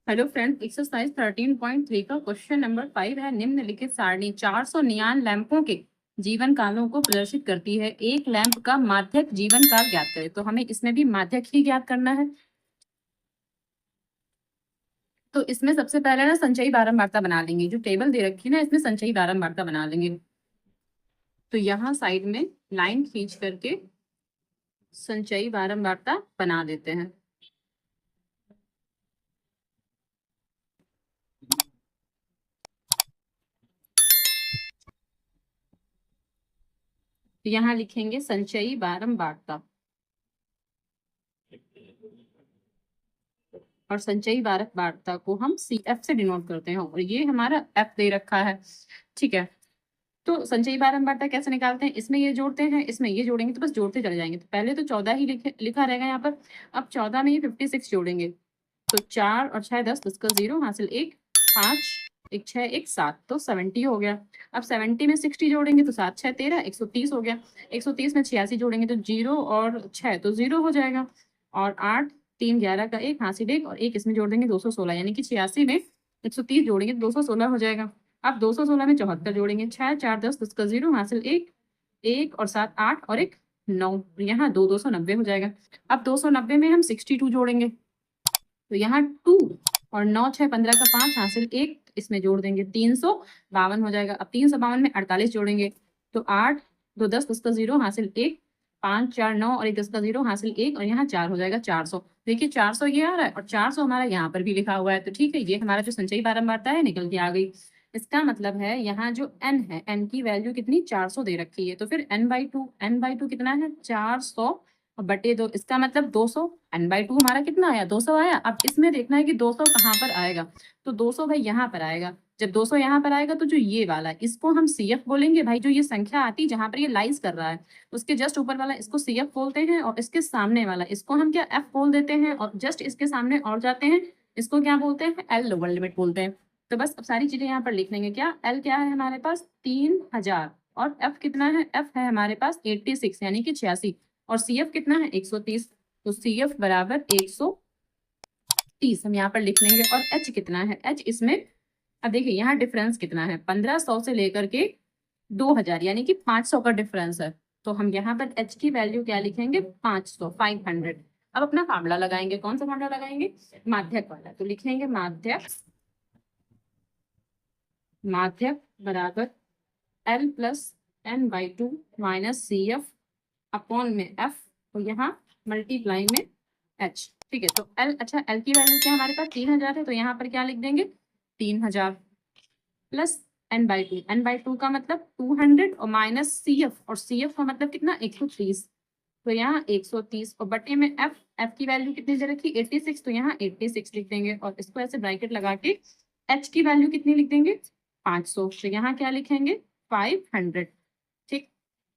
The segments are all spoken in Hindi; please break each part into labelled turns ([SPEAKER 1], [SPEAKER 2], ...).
[SPEAKER 1] हेलो फ्रेंड, एक्सरसाइज 13.3 का क्वेश्चन नंबर 5 है। निम्नलिखित सारणी 400 नियान लैंपों के जीवन कालों को प्रदर्शित करती है। एक लैंप का माध्यक जीवन काल ज्ञात करें। तो हमें इसमें भी माध्यक ही ज्ञात करना है। तो इसमें सबसे पहले ना संचयी बारंबारता बना लेंगे। जो टेबल दे रखी है ना, इसमें संचयी बारंबारता बना लेंगे। तो यहाँ साइड में लाइन खींच करके संचयी बारंबारता बना देते हैं। तो यहाँ लिखेंगे संचयी बारंबारता, और संचयी बारंबारता को हम CF से डिनोट करते हैं, और ये हमारा F दे रखा है। ठीक है, तो संचयी बारंबारता कैसे निकालते हैं? इसमें ये जोड़ते हैं, इसमें ये जोड़ेंगे, तो बस जोड़ते चले जाएंगे। तो पहले तो 14 ही लिखा रहेगा यहाँ पर। अब 14 में ये 56 जोड़ेंगे, तो 4 और 6 10, 10 का 0 हासिल 1, 5 1 6 1 7, तो 70 हो गया। अब 70 में 60 जोड़ेंगे तो 7 6 13, 130 हो गया। 130 में 86 जोड़ेंगे तो 0 और 6 तो 0 हो जाएगा। और 8 3 11 का 1 हासिल 1, और 1 इसमें जोड़ देंगे 216, यानी कि 86 में 130 जोड़ेंगे तो 216 हो जाएगा। अब 216 में 74 जोड़ेंगे, 6 4 10, 10 का 0 हासिल 1, 1 और 7 8 और 1 9, यहाँ 290 हो जाएगा। अब 290 में हम 62 जोड़ेंगे, तो यहाँ 2 और 9 6 15 का 5 हासिल 1, इसमें जोड़ देंगे 352 हो जाएगा। अब 352 में 48 जोड़ेंगे, तो 8 2 10, 10 का 0 हासिल 1, 5 4 9 और 1 10 का 0 हासिल 1, और यहाँ 4 हो जाएगा 400। देखिए 400 ये आ रहा है, और 400 हमारा यहाँ पर भी लिखा हुआ है। तो ठीक है, ये हमारा जो संचयी बारंबारता है निकल के आ गई। इसका मतलब है यहाँ जो n है, n की वैल्यू कितनी 400 दे रखी है। तो फिर n/2 कितना है 400 और बटे 2, इसका मतलब 200। n/2 हमारा कितना आया 200 आया। अब इसमें देखना है कि 200 कहाँ पर आएगा। तो 200 भाई यहाँ पर आएगा। जब 200 यहाँ पर आएगा तो जो ये वाला है इसको हम CF बोलेंगे। भाई जो ये संख्या आती है जहां पर ये लाइज कर रहा है, उसके जस्ट ऊपर वाला इसको CF बोलते हैं, और इसके सामने वाला इसको हम क्या F बोल देते हैं, और जस्ट इसके सामने और जाते हैं इसको क्या बोलते हैं L लोअर लिमिट बोलते हैं। तो बस अब सारी चीजें यहाँ पर लिख लेंगे। क्या L क्या है हमारे पास 3000, और F कितना है, F है हमारे पास 86 यानी कि 86, और CF कितना है 130। तो CF बराबर 130 हम यहाँ पर लिख लेंगे। और H कितना है, H इसमें अब देखिए यहाँ डिफरेंस कितना है 1500 से लेकर के 2000, यानी कि 500 का डिफरेंस है। तो हम यहाँ पर H की वैल्यू क्या लिखेंगे 500। अब अपना फार्मूला लगाएंगे। कौन सा फार्मूला लगाएंगे, माध्यक वाला। तो लिखेंगे माध्यक बराबर L plus n/2 minus CF upon में F, तो यहाँ मल्टीप्लाई में H। ठीक है, तो L, अच्छा L की वैल्यू क्या हमारे पास 3000 है, तो यहाँ पर क्या लिख देंगे 3000 प्लस n/2 का मतलब 200, और माइनस CF, और CF का मतलब कितना 130। तो यहाँ 130 और बटे में F की वैल्यू कितनी दे रखी 86, तो यहाँ 86 लिख देंगे, और इसको ऐसे ब्रैकेट लगा के H की वैल्यू कितनी लिख देंगे 500। तो यहाँ क्या लिखेंगे 500। ठीक,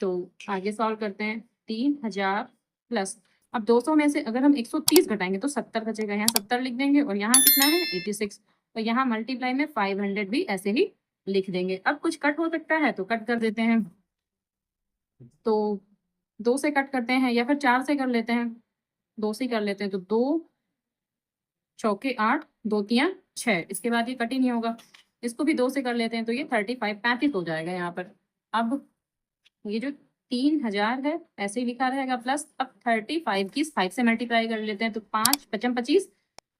[SPEAKER 1] तो आगे सॉल्व करते हैं। 3000 प्लस, अब 200 में से अगर हम 130 घटाएंगे तो 70 बचेगा, यहाँ 70 लिख देंगे, और यहाँ कितना है 86, तो यहाँ मल्टीप्लाई में 500 भी ऐसे ही लिख देंगे। अब कुछ कट हो सकता है तो कट कर देते हैं। तो 2 से कट करते हैं, या फिर 4 से कर लेते हैं। 2 से कर लेते हैं, तो 2 चौके 8, 2 तियां 6, इसके बाद ये कट ही नहीं होगा। इसको भी 2 से कर लेते हैं, तो ये 35 हो जाएगा यहाँ पर। अब ये जो 3000 है ऐसे ही लिखा रहेगा, प्लस अब 35 की 5 से मल्टीप्लाई कर लेते हैं, तो 5 5 25,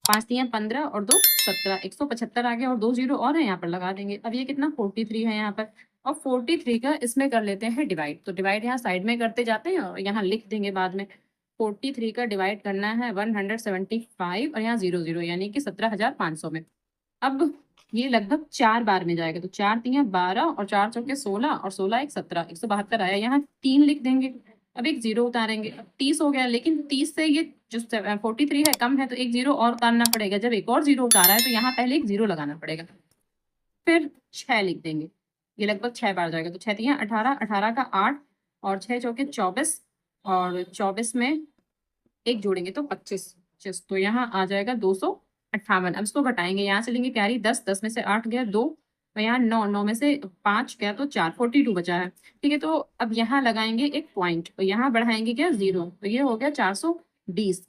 [SPEAKER 1] 5 3 15 और 2 17, 175 आ गया, और 2 जीरो और है यहाँ पर लगा देंगे। अब ये कितना 43 है यहाँ पर, और 43 का इसमें कर लेते हैं डिवाइड। तो डिवाइड यहाँ साइड में करते जाते हैं और यहाँ लिख देंगे बाद में। 43 का डिवाइड करना है 175, और यहाँ 0 0 यानी कि 17500 में। अब ये लगभग 4 बार में जाएगा, तो 4 तियां 12 और 4 चौके 16, और 16 1 17, 172 आया। यहाँ 3 लिख देंगे, अब एक 0 उतारेंगे। अब 30 हो गया, लेकिन 30 से ये जो 43 है कम है, तो एक 0 और उतारना पड़ेगा। जब एक और 0 उतारा है तो यहाँ पहले एक 0 लगाना पड़ेगा। फिर 6 लिख देंगे, ये लगभग 6 बार जाएगा। तो 6 तियां 18, 18 का 8, और 6 चौके 24, और 24 में एक जोड़ेंगे तो 25, तो यहाँ आ जाएगा 258। अब इसको घटाएंगे, यहाँ से लेंगे कैरी 10, 10 में से 8 गया 2, तो यहाँ 9, 9 में से 5 गया तो 4, 42 बचा है। ठीक है, तो अब यहाँ लगाएंगे एक पॉइंट, तो यहाँ बढ़ाएंगे क्या 0, तो ये हो गया 420।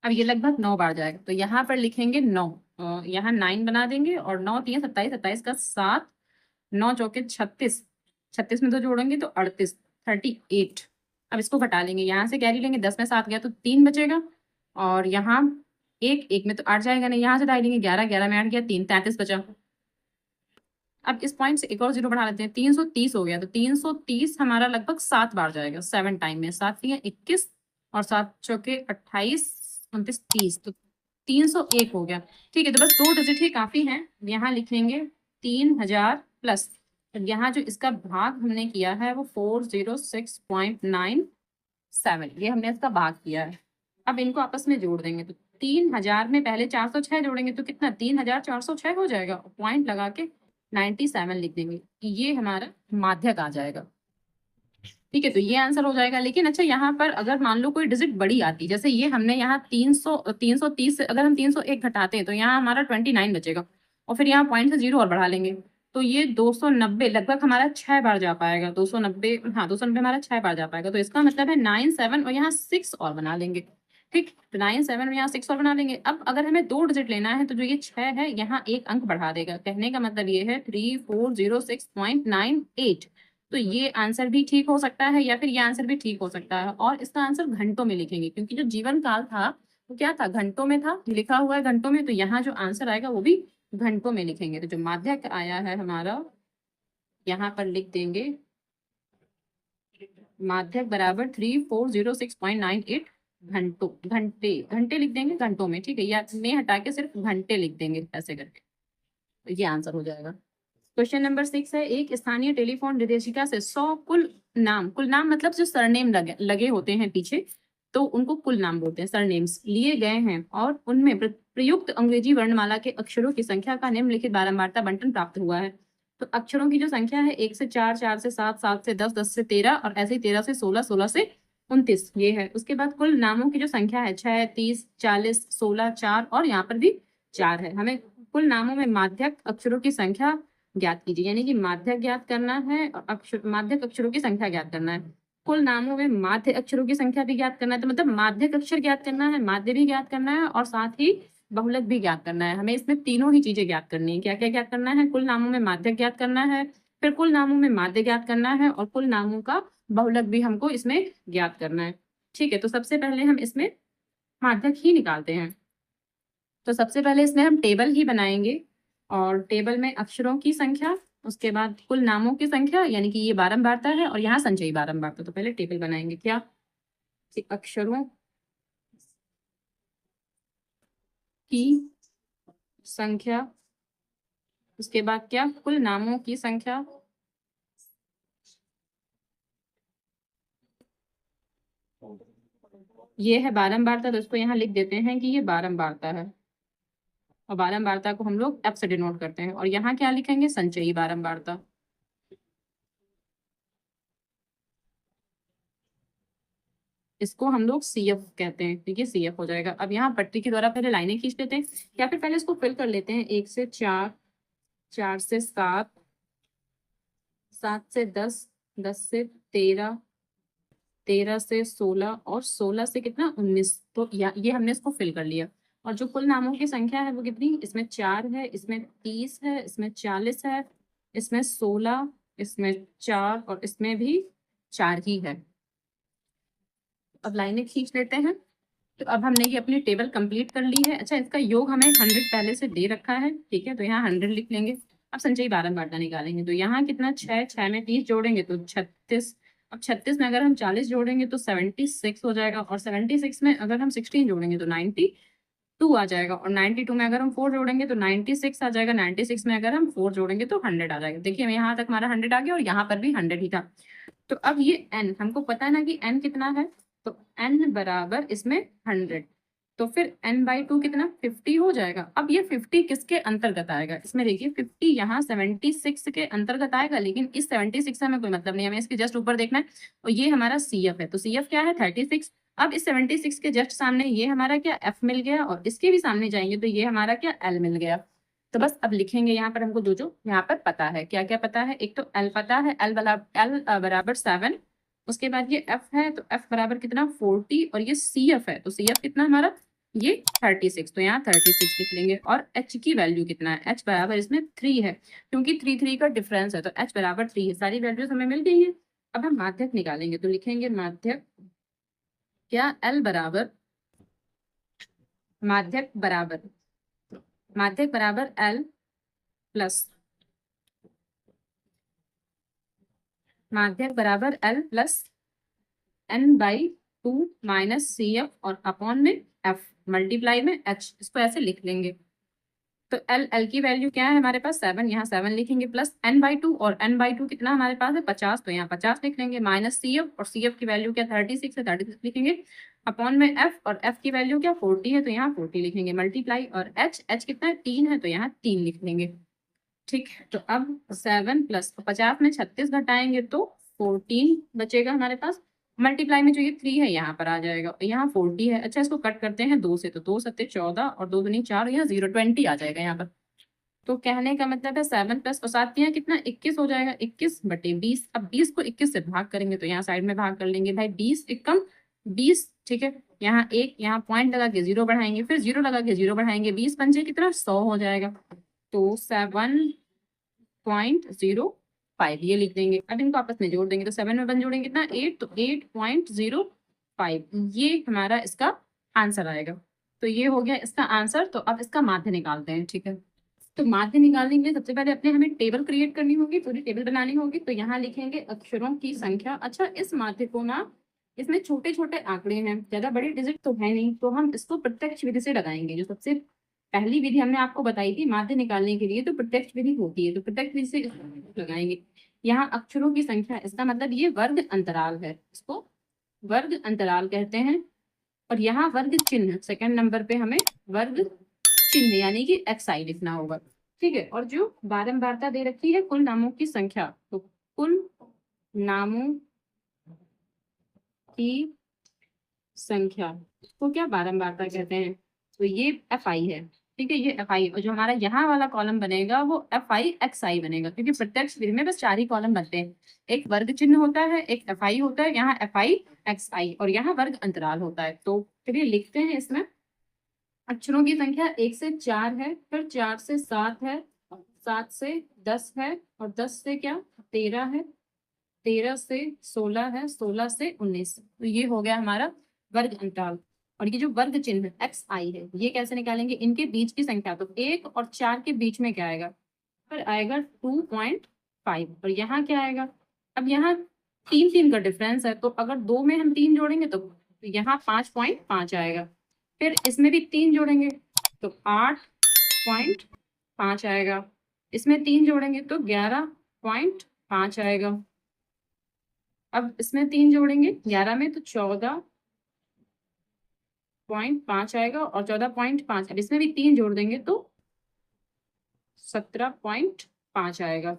[SPEAKER 1] अब ये लगभग 9 बार जाएगा, तो यहाँ पर लिखेंगे 9। यहाँ 9 बना देंगे और 9 3 27, 27 का 7, 9 चौके 36, 36 में 2 जोड़ेंगे तो 38, 38। अब इसको घटा लेंगे, यहाँ से कैरी लेंगे, 10 में 7 गया तो 3 बचेगा, और यहाँ एक एक में तो 8 जाएगा नहीं, यहाँ से ढाई लेंगे, 11 11 में 8 गया 3, 33 बचा। अब इस पॉइंट से एक और जीरो बढ़ा लेते हैं, 330 हो गया, तो 330 हमारा लगभग 7 बार जाएगा, 7 टाइम में, 7 3 21 और 7 चौके 28 29 30, तो 301 हो गया। ठीक है, तो बस 2 डिजिट ही काफी हैं, यहाँ लिखेंगे 3000 प्लस, यहाँ जो इसका भाग हमने किया है वो 406.97, ये हमने इसका भाग किया है। अब इनको आपस में जोड़ देंगे, तो 3000 में पहले 406 जोड़ेंगे तो कितना 3406 हो जाएगा, पॉइंट लगा के 97 लिख देंगे, ये हमारा माध्यक आ जाएगा। ठीक है, तो ये आंसर हो जाएगा। लेकिन अच्छा, यहाँ पर अगर मान लो कोई डिजिट बड़ी आती, जैसे ये हमने यहाँ 330 से अगर हम 301 घटाते हैं तो यहाँ हमारा 29 बचेगा, और फिर यहाँ पॉइंट से 0 और बढ़ा लेंगे, तो ये 290 लगभग हमारा 6 बार जा पाएगा, 290, हाँ 290 हमारा 6 बार जा पाएगा, तो इसका मतलब है 9 7 और यहाँ 6 और बना लेंगे। ठीक, तो 9 7 में यहाँ 6 और बना लेंगे। अब अगर हमें 2 डिजिट लेना है तो जो ये 6 है यहाँ एक अंक बढ़ा देगा, कहने का मतलब ये है 3406.98, तो ये आंसर भी ठीक हो सकता है या फिर ये आंसर भी ठीक हो सकता है, और इसका आंसर घंटों में लिखेंगे, क्योंकि जो जीवन काल था वो क्या था, घंटों में था, लिखा हुआ है घंटों में, तो यहाँ जो आंसर आएगा वो भी घंटों में लिखेंगे। तो जो माध्यक आया है हमारा, यहाँ पर लिख देंगे माध्यक बराबर 3406.98 घंटों, घंटे घंटे लिख देंगे घंटों में। ठीक है, या में हटा के सिर्फ घंटे लिख देंगे ऐसे करके, तो ये आंसर हो जाएगा। क्वेश्चन नंबर 6 है, एक स्थानीय टेलीफोन निर्देशिका से 100 कुल नाम मतलब जो सरनेम लगे होते हैं पीछे, तो उनको कुल नाम बोलते हैं, सरनेम्स लिए गए हैं, और उनमें प्रयुक्त अंग्रेजी वर्णमाला के अक्षरों की संख्या का निम्नलिखित बारंबारता बंटन प्राप्त हुआ है। तो अक्षरों की जो संख्या है 1 से 4, 4 से 7, 7 से 10, 10 से 13 और ऐसे ही 13 से 16, 16 से 29 ये है। उसके बाद कुल नामों की जो संख्या है 6, 30, 40, 16, 4 और यहाँ पर भी 4 है। हमें कुल नामों में माध्यक अक्षरों की संख्या ज्ञात कीजिए, यानी कि माध्यक ज्ञात करना है और माध्यक अक्षरों की संख्या ज्ञात करना है। कुल नामों में माध्य अक्षरों की संख्या भी ज्ञात करना है, तो मतलब माध्यक अक्षर ज्ञात करना है, माध्य भी ज्ञात करना है और साथ ही बहुलक भी ज्ञात करना है। हमें इसमें तीनों ही चीजें ज्ञात करनी है। क्या क्या ज्ञात करना है, कुल नामों में माध्यक ज्ञात करना है, फिर कुल नामों में माध्य ज्ञात करना है, और कुल नामों का बहुलक भी हमको इसमें ज्ञात करना है। ठीक है, तो सबसे पहले हम इसमें माध्यक ही निकालते हैं। तो सबसे पहले इसमें हम टेबल ही बनाएंगे, और टेबल में अक्षरों की संख्या, उसके बाद कुल नामों की संख्या, यानी कि ये बारंबारता है, और यहाँ संचयी बारंबारता। तो पहले टेबल बनाएंगे, क्या कि अक्षरों की संख्या, उसके बाद क्या कुल नामों की संख्या, ये है बारंबारता, तो इसको यहाँ लिख देते हैं कि ये बारंबारता है, और बारंबारता को हम लोग एफ से डिनोट करते हैं, और यहाँ क्या लिखेंगे, संचयी बारंबारता। इसको हम लोग CF कहते हैं, ठीक है, CF हो जाएगा। अब यहाँ पट्टी के द्वारा पहले लाइनें खींच लेते हैं, या फिर पहले इसको फिल कर लेते हैं। 1 से 4, 4 से 7, 7 से 10, 10 से 13, 13 से 16 और 16 से कितना 19, तो ये हमने इसको फिल कर लिया। और जो कुल नामों की संख्या है वो कितनी, इसमें 4 है, इसमें 30 है, इसमें 40 है, इसमें 16, इसमें 4 और इसमें भी 4 ही है। अब लाइनें खींच लेते हैं। तो अब हमने ये अपनी टेबल कंप्लीट कर ली है। अच्छा, इसका योग हमें 100 पहले से दे रखा है, ठीक है, तो यहाँ 100 लिख लेंगे। अब संचयी बारंबारता निकालेंगे, तो यहाँ कितना 6, 6 में 30 जोड़ेंगे तो 36। अब 36 में अगर हम 40 जोड़ेंगे तो 76 हो जाएगा, और 76 में अगर हम 16 जोड़ेंगे तो 92 आ जाएगा, और 92 में अगर हम 4 जोड़ेंगे तो 96 आ जाएगा, 96 में अगर हम 4 जोड़ेंगे तो 100 आ जाएगा। देखिए यहाँ तक हमारा 100 आ गया, और यहाँ पर भी 100 ही था। तो अब ये n हमको पता है ना कि n कितना है, तो n बराबर इसमें 100, तो फिर n/2 कितना 50 हो जाएगा। अब ये 50 किसके अंतर्गत आएगा, इसमें देखिए 50 यहाँ 76 के अंतर्गत आएगा, लेकिन इस 76 से हमें कोई मतलब नहीं है, हमें इसके जस्ट ऊपर देखना है, और ये हमारा CF है, तो CF क्या है 36। अब इस 76 के जस्ट सामने ये हमारा क्या F मिल गया, और इसके भी सामने जाएंगे तो ये हमारा क्या L मिल गया। तो बस अब लिखेंगे यहाँ पर हमको जो यहाँ पर पता है, क्या क्या पता है, एक तो L पता है, L बराबर 7, उसके बाद ये F है, तो F बराबर कितना 40, और ये CF है, तो CF कितना हमारा ये 36, तो यहाँ 36 लिख लेंगे। और h की वैल्यू कितना है, h बराबर इसमें 3 है, क्योंकि 3 का डिफरेंस है, तो h बराबर 3 है। सारी वैल्यूज हमें मिल गई हैं। अब हम माध्यक निकालेंगे, तो लिखेंगे माध्यक क्या, l बराबर, माध्यक बराबर, माध्यक बराबर l प्लस, माध्यक बराबर l plus n/2 minus c f और अपॉन में f मल्टीप्लाई में h, इसको ऐसे लिख लेंगे। तो l की वैल्यू क्या है हमारे पास 7, यहाँ 7 लिखेंगे, प्लस n/2, और n/2 कितना हमारे पास है 50, तो यहाँ 50 लिख लेंगे, माइनस सी एफ, और सी एफ की वैल्यू क्या 36 है, 36 लिखेंगे, अपॉन में f, और f की वैल्यू क्या 40 है, तो यहाँ 40 लिखेंगे, मल्टीप्लाई, और h कितना है 3 है, तो यहाँ 3 लिख लेंगे। ठीक है, तो अब 7 प्लस 50 में 36 घटाएंगे तो 14 बचेगा हमारे पास, मल्टीप्लाई में जो ये 3 है यहाँ पर आ जाएगा, और यहाँ 40 है। अच्छा, इसको कट करते हैं 2 से, तो 2 सत्ते 14 और 2 दूनी 4, यहाँ 0 20 आ जाएगा यहाँ पर। तो कहने का मतलब है 7 प्लस और 7 यहाँ कितना 21 हो जाएगा, 21/20। अब 20 को 21 से भाग करेंगे, तो यहाँ साइड में भाग कर लेंगे भाई, 20 एकम 20, ठीक है, यहाँ एक, यहाँ पॉइंट लगा के 0 बढ़ाएंगे, फिर 0 लगा के 0 बढ़ाएंगे, 20 पंजे कितना 100 हो जाएगा, तो 7.05 ये लिख देंगे। अब इनको आपस में जोड़ देंगे, तो 7 में 1 जोड़ेंगे कितना 8, तो 8.05 ये हमारा इसका आंसर आएगा। तो ये हो गया इसका आंसर। तो अब इसका माध्य निकालते हैं, ठीक है। तो माध्य निकालने के लिए सबसे पहले अपने हमें टेबल क्रिएट करनी होगी, पूरी टेबल बनानी होगी। तो यहाँ लिखेंगे अक्षरों की संख्या। अच्छा, इस माध्य को ना, इसमें छोटे छोटे आंकड़े हैं, ज्यादा बड़े डिजिट तो है नहीं, तो हम इसको प्रत्यक्ष विधि से लगाएंगे। जो सबसे पहली विधि हमने आपको बताई थी माध्य निकालने के लिए, तो प्रत्यक्ष विधि होती है, तो प्रत्यक्ष विधि से इसको लगाएंगे। यहाँ अक्षरों की संख्या, इसका मतलब ये वर्ग अंतराल है, इसको वर्ग अंतराल कहते हैं। और यहाँ वर्ग चिन्ह, सेकंड नंबर पे हमें वर्ग चिन्ह यानी कि xi लिखना होगा, ठीक है। और जो बारंबारता दे रखी है कुल नामों की संख्या, तो कुल नामों की संख्या को क्या बारंबारता कहते हैं, तो ये fi है, ठीक है, ये fi। और जो हमारा यहाँ वाला कॉलम बनेगा वो fi xi बनेगा, क्योंकि प्रत्यक्ष विधि में बस 4 ही कॉलम बनते हैं, एक वर्ग चिन्ह होता है, एक fi होता है, यहाँ fi xi, और यहाँ वर्ग अंतराल होता है। तो चलिए लिखते हैं इसमें। अक्षरों की संख्या 1 से 4 है, फिर 4 से 7 है, 7 से 10 है, और 10 से क्या 13 है, 13 से 16 है, 16 से 19। तो ये हो गया हमारा वर्ग अंतराल। और ये जो वर्ग चिन्ह xi है, ये कैसे निकालेंगे, इनके बीच की संख्या, तो 1 और 4 के बीच में क्या आएगा, फिर आएगा 2.5, और यहाँ क्या आएगा, अब यहाँ 3 का डिफरेंस है, तो अगर 2 में हम 3 जोड़ेंगे तो यहाँ 5.5 आएगा, फिर इसमें भी 3 जोड़ेंगे तो 8.5 आएगा, इसमें 3 जोड़ेंगे तो 11.5 आएगा, अब इसमें 3 जोड़ेंगे 11 में तो 14.5 आएगा, और 14.5, अब इसमें भी 3 जोड़ देंगे तो 17.5 आएगा।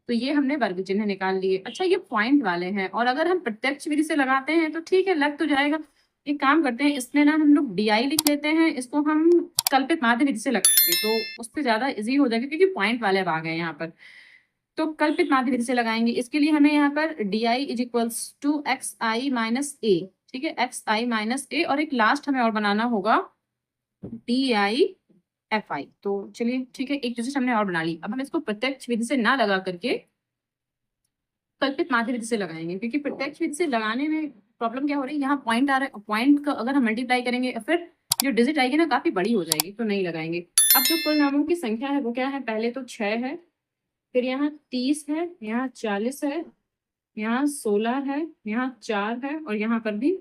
[SPEAKER 1] तो ये हमने वर्ग चिन्ह निकाल लिए। अच्छा, ये पॉइंट वाले हैं, और अगर हम प्रत्यक्ष विधि से लगाते हैं तो ठीक है, लग तो जाएगा। एक काम करते हैं, इसमें ना हम लोग DI लिख लेते हैं, इसको हम कल्पित माध्य विधि से लगाएंगे, तो उससे ज्यादा इजी हो जाएगा, क्योंकि पॉइंट वाले अब आ गए यहाँ पर। तो कल्पित माध्य विधि से लगाएंगे, इसके लिए हमें यहाँ पर DI is equals to XI minus A, ठीक है, XI माइनस A, और एक लास्ट हमें और बनाना होगा DI FI। तो चलिए ठीक है, एक डिजिट हमने और बना ली। अब हम इसको प्रत्यक्ष विधि से ना लगा करके कल्पित माध्य विधि से लगाएंगे, क्योंकि प्रत्यक्ष विधि से लगाने में प्रॉब्लम क्या हो रही है, यहाँ पॉइंट आ रहा है, पॉइंट का अगर हम मल्टीप्लाई करेंगे फिर जो डिजिट आएगी ना काफी बड़ी हो जाएगी, तो नहीं लगाएंगे। अब जो कुल नामों की संख्या है वो क्या है, पहले तो 6 है, फिर यहाँ 30 है, यहाँ 40 है, यहाँ 16 है, यहाँ 4 है, और यहाँ पर भी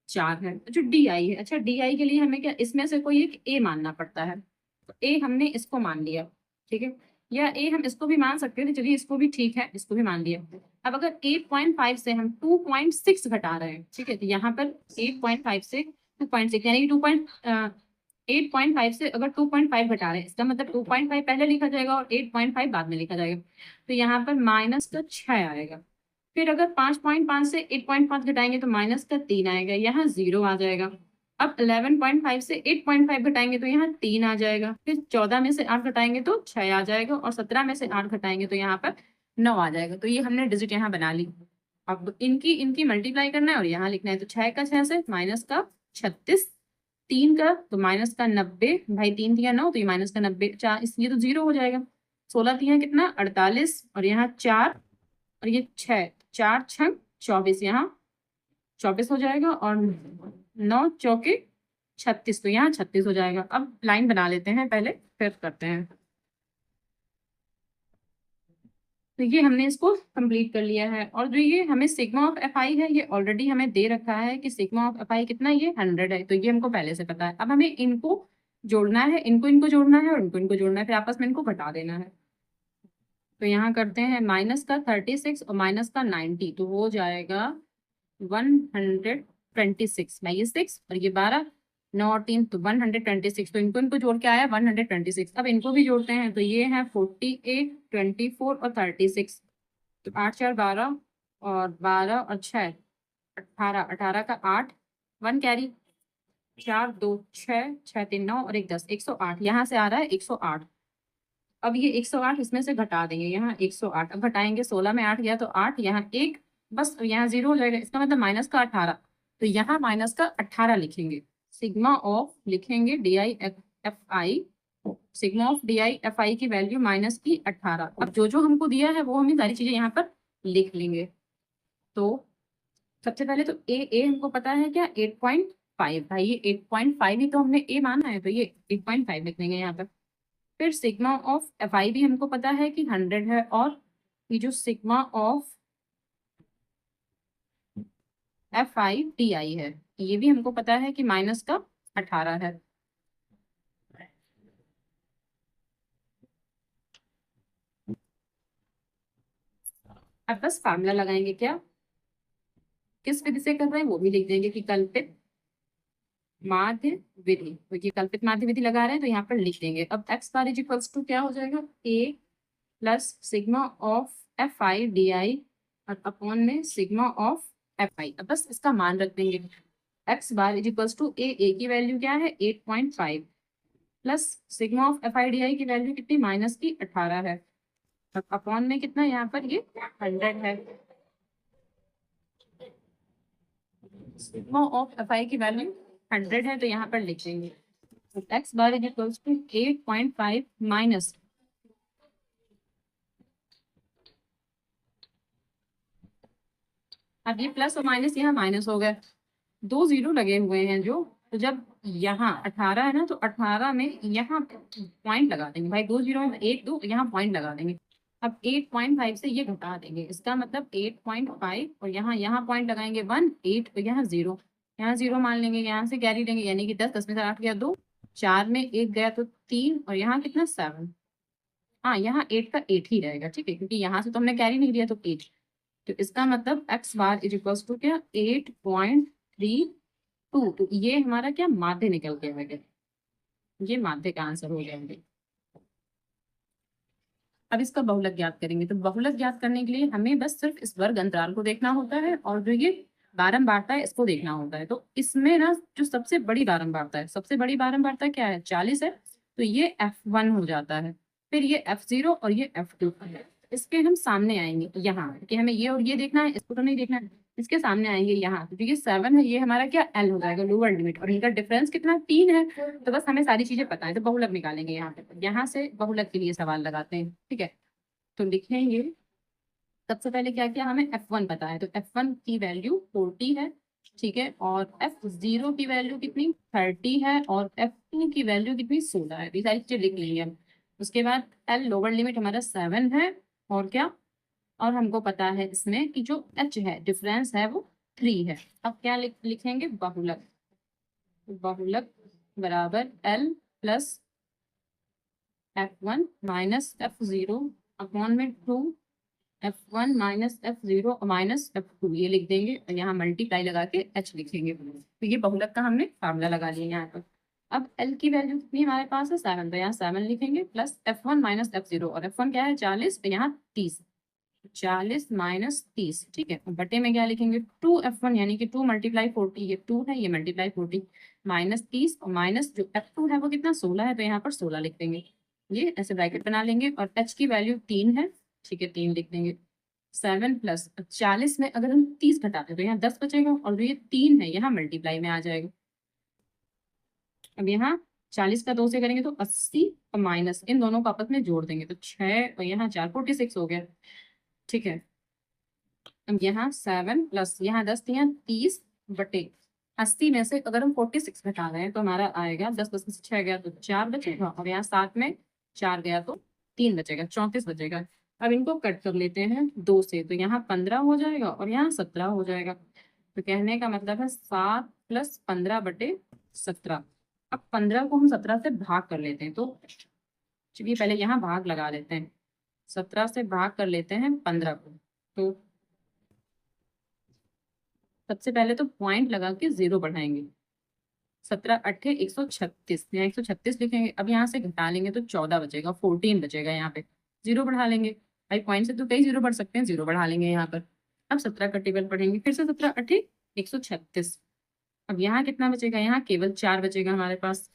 [SPEAKER 1] 4 है। जो DI है, अच्छा DI के लिए हमें क्या, इसमें से कोई एक A मानना पड़ता है, तो A हमने इसको मान लिया, ठीक है, या A हम इसको भी मान सकते हैं, चलिए इसको भी ठीक है, इसको भी मान लिया। अब अगर 8.5 से हम 2.6 घटा रहे हैं, ठीक है, तो यहाँ पर 8.5 से 2.6 यानी कि 8.5 से अगर 2.5 घटा रहे हैं, इसका मतलब 2.5 पहले लिखा जाएगा और 8.5 बाद में लिखा जाएगा, तो यहाँ पर माइनस का 6 आएगा। फिर अगर 5.5 से 8.5 घटाएंगे तो माइनस का 3 आएगा, यहाँ 0 आ जाएगा। अब 11.5 से 8.5 घटाएंगे तो यहाँ 3 आ जाएगा, फिर 14 में से 8 घटाएंगे तो 6 आ जाएगा, और 17 में से 8 घटाएंगे तो यहाँ पर 9 आ जाएगा। तो ये हमने डिजिट यहाँ बना ली। अब इनकी इनकी मल्टीप्लाई करना है और यहाँ लिखना है, तो 6 का 6 से माइनस का 36 3 का तो माइनस का 90, भाई 3 दिया 9 तो ये माइनस का 90, 4 इसलिए तो 0 हो जाएगा। 16 दिया कितना 48 और यहाँ 4 और ये 6, 4 6 24, यहाँ 24 हो जाएगा और 9 चौके 36, तो यहाँ 36 हो जाएगा। अब लाइन बना लेते हैं पहले, फिर करते हैं। तो ये हमने इसको कंप्लीट कर लिया है। और जो ये हमें सिग्मा ऑफ एफ आई है, ये ऑलरेडी हमें दे रखा है कि सिग्मा ऑफ एफ आई कितना, ये 100 है, तो ये हमको पहले से पता है। अब हमें इनको जोड़ना है, इनको इनको जोड़ना है और इनको जोड़ना है, फिर आपस में इनको घटा देना है। तो यहाँ करते हैं माइनस का 36 और माइनस का 90, तो हो जाएगा 126 भाई, ये 6 और ये 12, 9 और 3 तो 126, तो इनको इनको जोड़ के आया 126। अब इनको भी जोड़ते हैं, तो ये है 48, 24 और 36, तो 8 4 12 और 12 और 6 18, 18 का 8, 1 कैरी, 4 2 6 6 3 9 और 1 10, 108 यहाँ से आ रहा है 108। अब ये 108 इसमें से घटा देंगे, यहाँ 108, अब घटाएंगे 16 में 8 गया तो 8, यहाँ 1 बस, यहाँ 0 हो जाएगा, इसका मतलब माइनस का 18, तो यहाँ माइनस का 18 लिखेंगे। सिग्मा ऑफ लिखेंगे D I F I, sigma of D I F I की वैल्यू माइनस की 18। अब जो जो हमको दिया है वो हमें सारी चीजें यहाँ पर लिख लेंगे। तो सबसे पहले तो ए हमको पता है क्या 8.5, भाई ये 8.5 ही तो हमने ए माना है, तो ये 8.5 लिख देंगे यहाँ पर। फिर सिग्मा ऑफ एफ आई भी हमको पता है कि 100 है, और ये जो sigma of F I T I है ये भी हमको पता है कि माइनस का 18 है। अब बस फार्मूला लगाएंगे, क्या किस विधि से कर रहे हैं वो भी लिख देंगे कि कल्पित माध्य विधि, तो ये कल्पित माध्य विधि लगा रहे हैं तो यहाँ पर लिख देंगे। अब X bar is equals to क्या हो जाएगा, A plus sigma of F I D I और अपॉन में सिग्मा ऑफ एफ आई। अब बस इसका मान रख देंगे, x bar is equals to A की वैल्यू क्या है 8.5 plus sigma of F I D I की वैल्यू कितनी माइनस की 18 है, अपॉन में कितना यहाँ पर ये 100 है। सिग्मा ऑफ एफ आई की वैल्यू 100 है तो यहाँ पर लिख देंगे x bar is equals to 8.5 minus, अब ये प्लस और माइनस यहाँ माइनस हो गया, 2 0 लगे हुए हैं जो, तो जब यहाँ 18 है ना तो 18 में यहाँ पॉइंट लगा देंगे, भाई 2 0 में 1 2 यहाँ पॉइंट लगा देंगे। अब 8.5 से ये घटा देंगे, इसका मतलब 8.5 और यहाँ पॉइंट लगाएंगे 1 8 तो यहाँ 0, यहाँ 0 मान लेंगे, यहाँ से कैरी लेंगे यानी कि 10 10 में से 8 गया 2, 4 में 1 गया तो 3 और यहाँ कितना 7, हाँ यहाँ 8 का 8 ही रहेगा, ठीक है, क्योंकि यहाँ से तो हमने कैरी नहीं दिया तो 8, तो इसका मतलब x bar is equals to क्या 8.32, तो ये हमारा क्या माध्य निकल के आएगा, ये माध्य का आंसर हो जाएंगे। अब इसका बहुलक ज्ञात करेंगे, तो बहुलक ज्ञात करने के लिए हमें बस सिर्फ इस वर्ग अंतराल को देखना होता है और जो ये बारंबारता है इसको देखना होता है। तो इसमें ना जो सबसे बड़ी बारंबारता है, सबसे बड़ी बारंबारता क्या है 40 है, तो ये F1 हो जाता है, फिर ये F0 और ये F2 है। इसके हम सामने आएंगे यहाँ कि हमें ये और ये देखना है, इसको तो नहीं देखना है, इसके सामने आएंगे यहाँ, तो ये 7 है, ये हमारा क्या L हो जाएगा लोअर लिमिट, और इनका डिफरेंस कितना 3 है। तो बस हमें सारी चीजें पता है, तो बहुलक निकालेंगे यहाँ पे, यहाँ से बहुलक के लिए सवाल लगाते हैं, ठीक है। तो लिखेंगे सबसे पहले क्या किया, हमें F1 पता है, तो F1 की वैल्यू 40 है, ठीक है, और F0 की वैल्यू कितनी 30 है, और F2 की वैल्यू कितनी 16 है, ये सारी चीजें लिख लेंगे हम। उसके बाद L लोअर लिमिट हमारा 7 है, और क्या, और हमको पता है इसमें कि जो H है डिफरेंस है वो 3 है। अब क्या लिखेंगे बहुलक, बहुलक बराबर L plus F1 minus F0 upon में 2 F1 minus F0 minus F2, ये लिख देंगे और यहाँ मल्टीप्लाई लगा के H लिखेंगे। तो ये बहुलक का हमने फार्मूला लगा लिया यहाँ पर। अब L की वैल्यू कितनी हमारे पास है 7, तो यहाँ 7 लिखेंगे प्लस F1 माइनस F0, और F1 क्या है 40 तो यहाँ 30, 40 माइनस 30, ठीक है, बटे में क्या लिखेंगे 2F1 यानी कि 2 मल्टीप्लाई 40, ये 2 है ये मल्टीप्लाई 40 माइनस 30, और माइनस जो F2 है वो कितना 16 है, तो यहाँ पर 16 लिख देंगे, ये ऐसे ब्रैकेट बना लेंगे, और H की वैल्यू 3 है, ठीक है 3 लिख देंगे। 7 प्लस 40 में अगर हम 30 घटाते हैं तो यहाँ 10 बचेगा, और जो ये 3 है यहाँ मल्टीप्लाई में आ जाएगा, अब यहाँ 40 का 2 से करेंगे तो 80 और माइनस इन दोनों को आपस में जोड़ देंगे तो 6 और यहाँ 4 46 हो गया। ठीक है, अब यहाँ 7 प्लस यहाँ 10 दिया 30 बटे 80 में से अगर हम 46 घटा रहे हैं तो हमारा आएगा 10 10 में से 6 गया तो 4 बचेगा और यहाँ 7 में 4 गया तो 3 बचेगा, 34 बचेगा। अब इनको कट कर लेते हैं 2 से तो यहाँ 15 हो जाएगा और यहाँ 17 हो जाएगा। तो कहने का मतलब है 7 प्लस 15 बटे 17। अब 15 को हम 17 से भाग कर लेते हैं तो चलिए पहले यहाँ भाग लगा लेते हैं। 17 से भाग कर लेते हैं 15 को तो सबसे पहले तो पॉइंट लगा के 0 बढ़ाएंगे। 17 अट्ठे 136, यहाँ 136 लिखेंगे। अब यहाँ से घटा लेंगे तो 14 बचेगा, 14 बचेगा। यहाँ पे 0 बढ़ा लेंगे, भाई पॉइंट से तो कई 0 बढ़ सकते हैं, 0 बढ़ा लेंगे यहाँ पर। अब 17 का टेबल पढ़ेंगे फिर से, 17 अट्ठे 136। अब यहाँ कितना बचेगा, यहाँ केवल 4 बचेगा हमारे पास,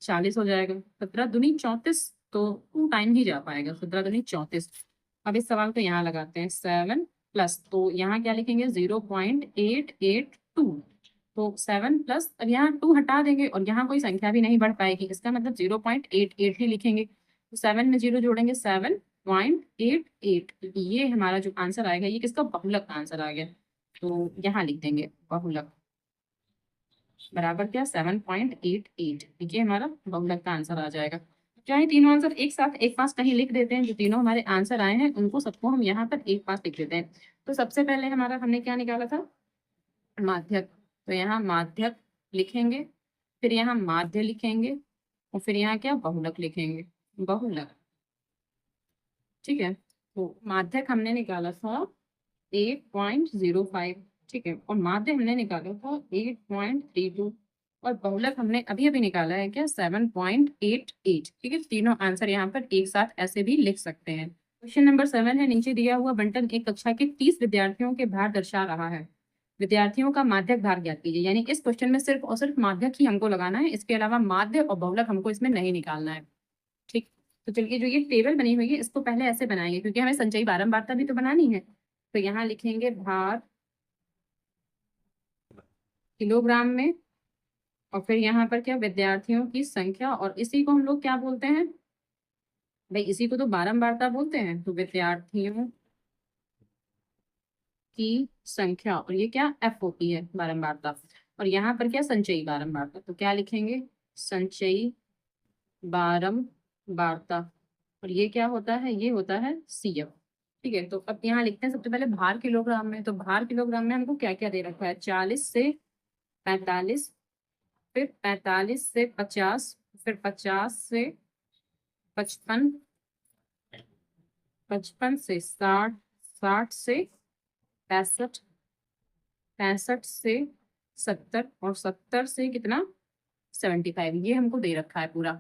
[SPEAKER 1] 40 हो जाएगा। 17 दूनी 34 तो 2 टाइम ही जा पाएगा, 17 दूनी 34। अब इस सवाल को यहाँ लगाते हैं 7 प्लस, तो यहाँ क्या लिखेंगे 0.882 तो 7 प्लस, अब यहाँ 2 हटा देंगे और यहाँ कोई संख्या भी नहीं बढ़ पाएगी, इसका मतलब 0.88 ही लिखेंगे। तो 7 में 0 जोड़ेंगे 7.88, ये हमारा जो आंसर आएगा ये किसका बहुलक आंसर आ गया। तो यहाँ लिख देंगे बहुलक बराबर क्या 7.88, ये हमारा बहुलक का आंसर आ जाएगा। चाहे तीनों आंसर एक साथ एक पास कहीं लिख देते हैं, जो तीनों हमारे आंसर आए हैं उनको सबको हम यहाँ पर एक पास लिख देते हैं। तो सबसे पहले हमारा हमने क्या निकाला था, माध्यक, तो यहाँ माध्यक लिखेंगे, फिर यहाँ माध्य लिखेंगे और फिर यहाँ क्या बहुलक लिखेंगे, बहुलक। ठीक है, तो माध्यक हमने निकाला था 8.05, ठीक है, और माध्य हमने निकाला था 8.32 और बहुलक हमने अभी अभी निकाला है क्या 7.88। ठीक है, तीनों आंसर यहाँ पर एक साथ ऐसे भी लिख सकते हैं। क्वेश्चन नंबर 7 है, नीचे दिया हुआ बंटन एक कक्षा के 30 विद्यार्थियों के भार दर्शा रहा है। विद्यार्थियों का माध्यक भार ज्ञात कीजिए, यानी इस क्वेश्चन में सिर्फ और सिर्फ माध्यक ही हमको लगाना है, इसके अलावा माध्य और बहुलक हमको इसमें नहीं निकालना है। ठीक, तो चलिए जो ये टेबल बनी हुई है इसको पहले ऐसे बनाएंगे क्योंकि हमें संचयी बारंबारता भी तो बनानी है। तो यहाँ लिखेंगे भार किलोग्राम में और फिर यहाँ पर क्या विद्यार्थियों की संख्या, और इसी को हम लोग क्या बोलते हैं भाई, इसी को तो बारंबारता बोलते हैं। तो विद्यार्थियों की संख्या और ये क्या एफ होती है बारंबारता, और यहाँ पर क्या संचयी बारंबारता, तो क्या लिखेंगे संचयी बारंबारता, और ये क्या होता है, ये होता है CF। ठीक है, तो अब यहाँ लिखते हैं सबसे पहले भार किलोग्राम में। तो भार किलोग्राम में हमको क्या क्या दे रखा है, 40 से 45, फिर 45 से 50, फिर 50 से 55, 55 से 60, 60 से 65, 65 से 70 और 70 से कितना 75, ये हमको दे रखा है पूरा।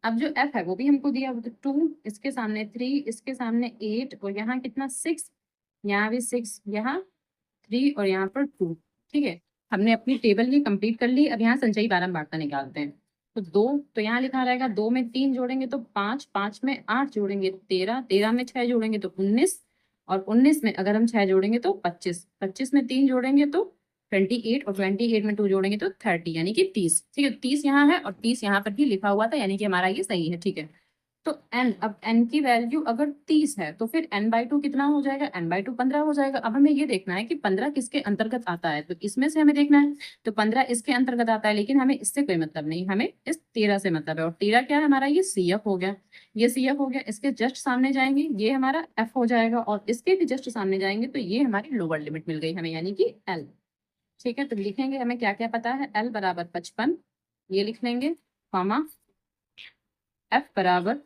[SPEAKER 1] अब जो F है वो भी हमको दिया, तो 2, इसके सामने 3, इसके सामने 8 और यहाँ कितना 6, यहाँ भी 6, यहाँ 3 और यहाँ पर 2। ठीक है, हमने अपनी टेबल ये कंप्लीट कर ली। अब यहाँ संचयी बारंबारता निकालते हैं। तो 2, तो यहाँ लिखा रहेगा 2 में 3 जोड़ेंगे तो 5, 5 में 8 जोड़ेंगे 13, 13 में 6 जोड़ेंगे तो 19 और 19 में अगर हम 6 जोड़ेंगे तो 25, 25 में 3 जोड़ेंगे तो 28 और 28 में 2 जोड़ेंगे तो 30 यानी कि 30। ठीक है, 30 यहाँ है और 30 यहाँ पर भी लिखा हुआ था, यानी कि हमारा ये सही है। ठीक है, तो n, अब n की वैल्यू अगर 30 है तो फिर n/2 कितना हो जाएगा, n/2 15 हो जाएगा। अब हमें ये देखना है कि 15 किसके अंतर्गत आता है, तो इसमें से हमें देखना है। तो 15 इसके अंतर्गत आता है, लेकिन हमें इससे कोई मतलब नहीं, हमें इस 13 से मतलब है। और 13 क्या है हमारा, ये CF हो गया, ये CF हो गया। इसके जस्ट सामने जाएंगे ये हमारा F हो जाएगा और इसके भी जस्ट सामने जाएंगे तो ये हमारी लोअर लिमिट मिल गई हमें, यानी कि L। ठीक है, तो लिखेंगे हमें क्या क्या पता है, L बराबर 55 ये लिख लेंगे, कॉमा F बराबर,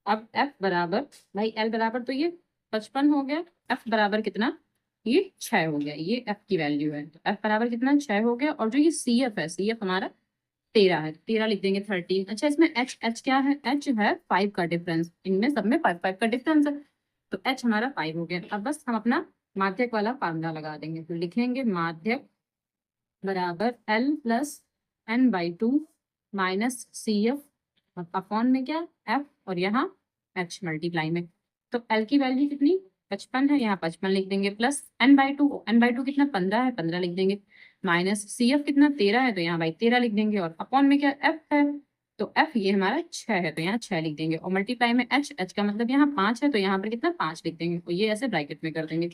[SPEAKER 1] अब F बराबर, भाई L बराबर तो ये 55 हो गया, F बराबर कितना, ये 6 हो गया, ये F की वैल्यू है। तो F बराबर कितना 6 हो गया। और जो ये CF है, CF हमारा 13 है, 13 लिख देंगे 13। अच्छा, इसमें H क्या है, H है 5 का डिफरेंस, इनमें सब में 5 5 का डिफरेंस है, तो H हमारा 5 हो गया। अब बस हम अपना माध्यक वाला फार्मूला लगा देंगे। तो लिखेंगे माध्यक बराबर L plus n/2 minus CF upon में क्या F और यहाँ H मल्टीप्लाई में। तो L की वैल्यू कितनी 55 है, यहाँ 55 लिख देंगे, प्लस n/2, n/2 कितना 15 है, 15 लिख देंगे। माइनस सी एफ कितना 13 है, तो यहाँ भाई 13 लिख देंगे, और अपॉन में क्या एफ है, तो एफ ये हमारा 6 है, तो यहाँ 6 लिख देंगे, और मल्टीप्लाई में एच, एच का मतलब यहाँ 5 है, तो यहाँ पर कितना 5 लिख देंगे, तो ये ऐसे ब्रैकेट में कर देंगे।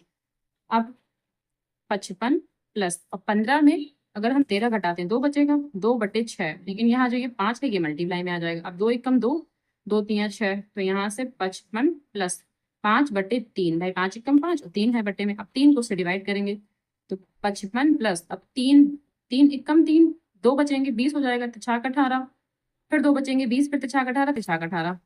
[SPEAKER 1] अब 55 प्लस, अब 15 में अगर हम 13 घटाते हैं 2 बचेगा, 2/6, लेकिन यहाँ जो ये 5 है ये मल्टीप्लाई में आ जाएगा। अब 2 एक कम 2, 2 3 6, तो यहाँ से 55 प्लस 5/3, भाई 5 एक कम 5 और 3 है बट्टे में, अब 3 को से डिवाइड करेंगे, तो 55 प्लस, अब 3, 3 एक कम 3, 2 बचेंगे 20 हो जाएगा, तो 6 18, फिर 2 बचेंगे 20, फिर 6 18, फिर 6 18,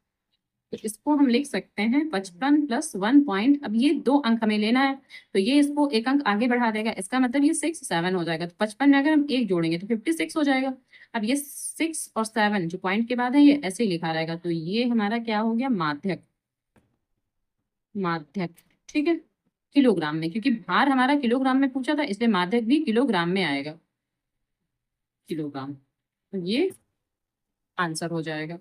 [SPEAKER 1] तो इसको हम लिख सकते हैं 55 प्लस 1 पॉइंट, अब ये 2 अंक हमें लेना है, तो ये इसको एक अंक आगे बढ़ा देगा, इसका मतलब ये 6 7 हो जाएगा, तो 55 में अगर हम 1 जोड़ेंगे तो 56 हो जाएगा। अब ये 6 और 7 जो पॉइंट के बाद है ये ऐसे ही लिखा रहेगा, तो ये हमारा क्या हो गया, माध्यक, माध्यक, ठीक है, किलोग्राम में, क्योंकि भार हमारा किलोग्राम में पूछा था, इसलिए माध्यक भी किलोग्राम में आएगा, किलोग्राम, तो ये आंसर हो जाएगा।